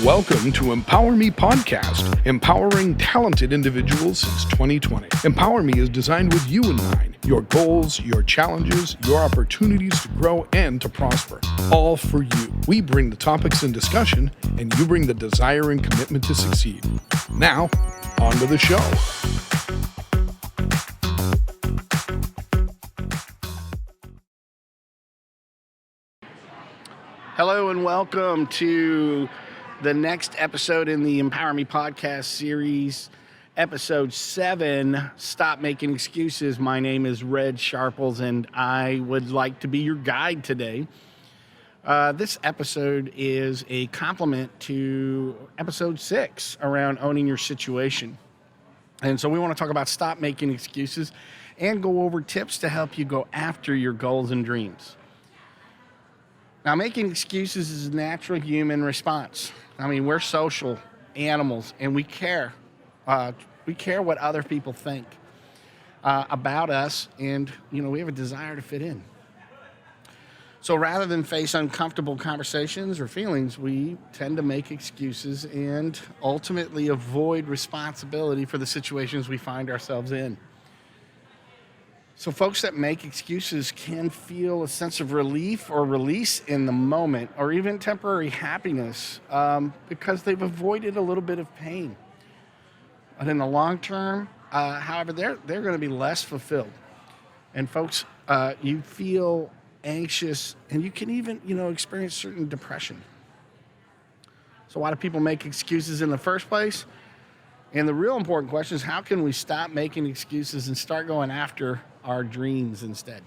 Welcome to EmpowerME Podcast, empowering talented individuals since 2020. EmpowerMe is designed with you in mind, your goals, your challenges, your opportunities to grow and to prosper, all for you. We bring the topics in discussion, and you bring the desire and commitment to succeed. Now, on to the show. Hello and welcome to the next episode in the EmpowerME Podcast series, episode 7, Stop Making Excuses. My name is Red Sharples, and I would like to be your guide today. This episode is a complement to episode 6 around owning your situation. And so we want to talk about stop making excuses and go over tips to help you go after your goals and dreams. Now, making excuses is a natural human response. I mean, we're social animals, and we care. We care what other people think about us, and, we have a desire to fit in. So rather than face uncomfortable conversations or feelings, we tend to make excuses and ultimately avoid responsibility for the situations we find ourselves in. So folks that make excuses can feel a sense of relief or release in the moment, or even temporary happiness, because they've avoided a little bit of pain. But in the long term, however, they're going to be less fulfilled. And folks, you feel anxious, and you can even, experience certain depression. So why do people make excuses in the first place? And the real important question is, how can we stop making excuses and start going after our dreams instead?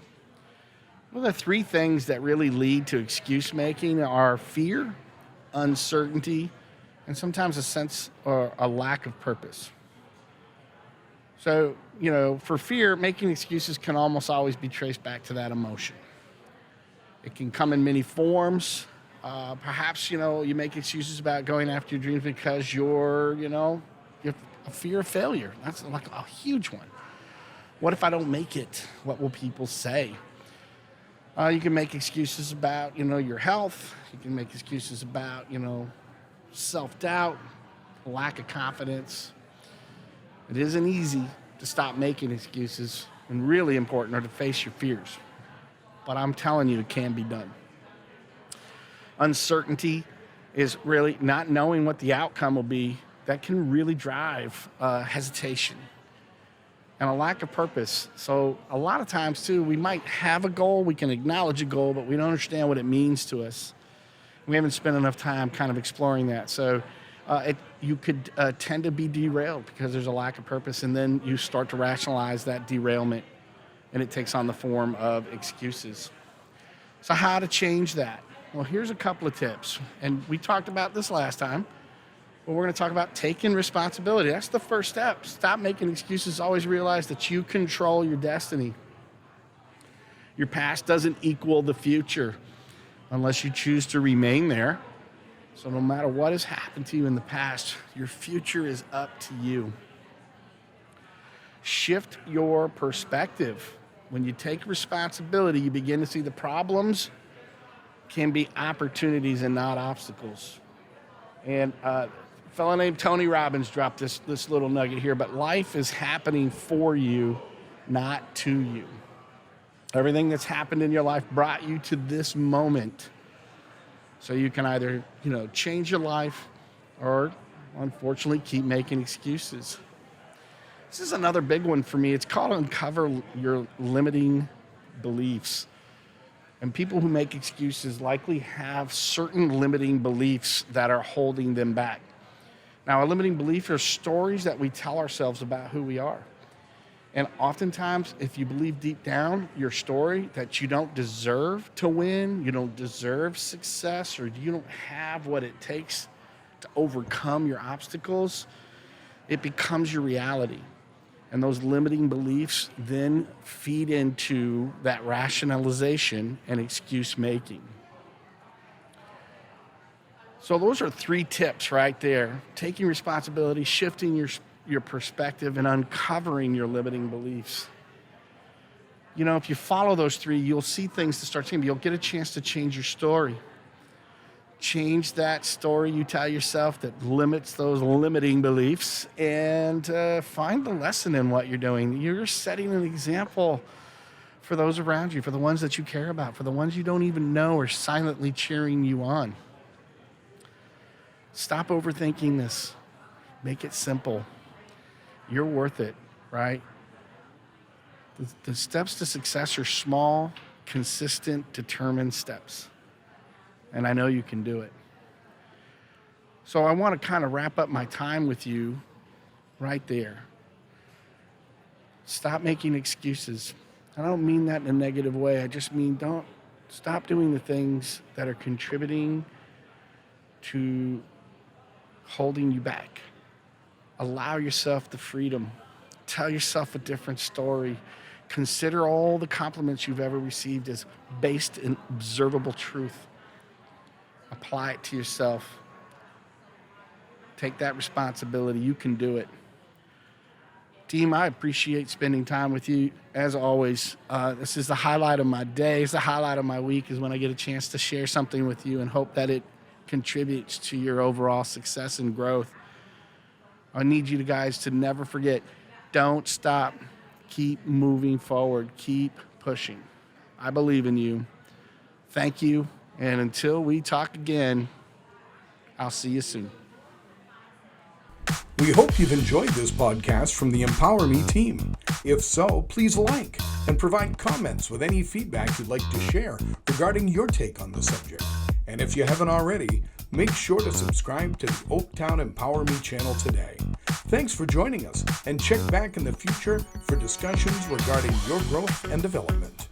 Well, the 3 things that really lead to excuse making are fear, uncertainty, and sometimes a sense or a lack of purpose. So, for fear, making excuses can almost always be traced back to that emotion. It can come in many forms. Perhaps, you make excuses about going after your dreams because you're a fear of failure. That's like a huge one. What if I don't make it? What will people say? You can make excuses about, your health. You can make excuses about, self-doubt, lack of confidence. It isn't easy to stop making excuses, and really important are to face your fears. But I'm telling you, it can be done. Uncertainty is really not knowing what the outcome will be. That can really drive hesitation and a lack of purpose. So a lot of times, too, we might have a goal, we can acknowledge a goal, but we don't understand what it means to us. We haven't spent enough time kind of exploring that. So you could tend to be derailed because there's a lack of purpose, and then you start to rationalize that derailment, and it takes on the form of excuses. So how to change that? Well, here's a couple of tips, and we talked about this last time. But we're going to talk about taking responsibility. That's the first step. Stop making excuses. Always realize that you control your destiny. Your past doesn't equal the future unless you choose to remain there. So no matter what has happened to you in the past, your future is up to you. Shift your perspective. When you take responsibility, you begin to see the problems can be opportunities and not obstacles. And a fellow named Tony Robbins dropped this little nugget here, but life is happening for you, not to you. Everything that's happened in your life brought you to this moment. So you can either, change your life or, unfortunately, keep making excuses. This is another big one for me. It's called Uncover Your Limiting Beliefs. And people who make excuses likely have certain limiting beliefs that are holding them back. Now, a limiting belief are stories that we tell ourselves about who we are. And oftentimes, if you believe deep down your story that you don't deserve to win, you don't deserve success, or you don't have what it takes to overcome your obstacles, it becomes your reality. And those limiting beliefs then feed into that rationalization and excuse making. So those are 3 tips right there. Taking responsibility, shifting your perspective, and uncovering your limiting beliefs. If you follow those 3, you'll see things to start changing. You'll get a chance to change your story. change that story you tell yourself that limits those limiting beliefs, and find the lesson in what you're doing. You're setting an example for those around you, for the ones that you care about, for the ones you don't even know are silently cheering you on. Stop overthinking this. Make it simple. You're worth it, right? The steps to success are small, consistent, determined steps. And I know you can do it. So I want to kind of wrap up my time with you right there. Stop making excuses. I don't mean that in a negative way. I just mean don't stop doing the things that are contributing to holding you back. Allow yourself the freedom. Tell yourself a different story. Consider all the compliments you've ever received as based in observable truth. Apply it to yourself. Take that responsibility. You can do it. Team, I appreciate spending time with you. As always, this is the highlight of my day. It's the highlight of my week is when I get a chance to share something with you and hope that it contributes to your overall success and growth. I need you guys to never forget, don't stop. Keep moving forward. Keep pushing. I believe in you. Thank you. And until we talk again, I'll see you soon. We hope you've enjoyed this podcast from the EmpowerMe team. If so, please like and provide comments with any feedback you'd like to share regarding your take on the subject. And if you haven't already, make sure to subscribe to the Oaktown EmpowerMe channel today. Thanks for joining us, and check back in the future for discussions regarding your growth and development.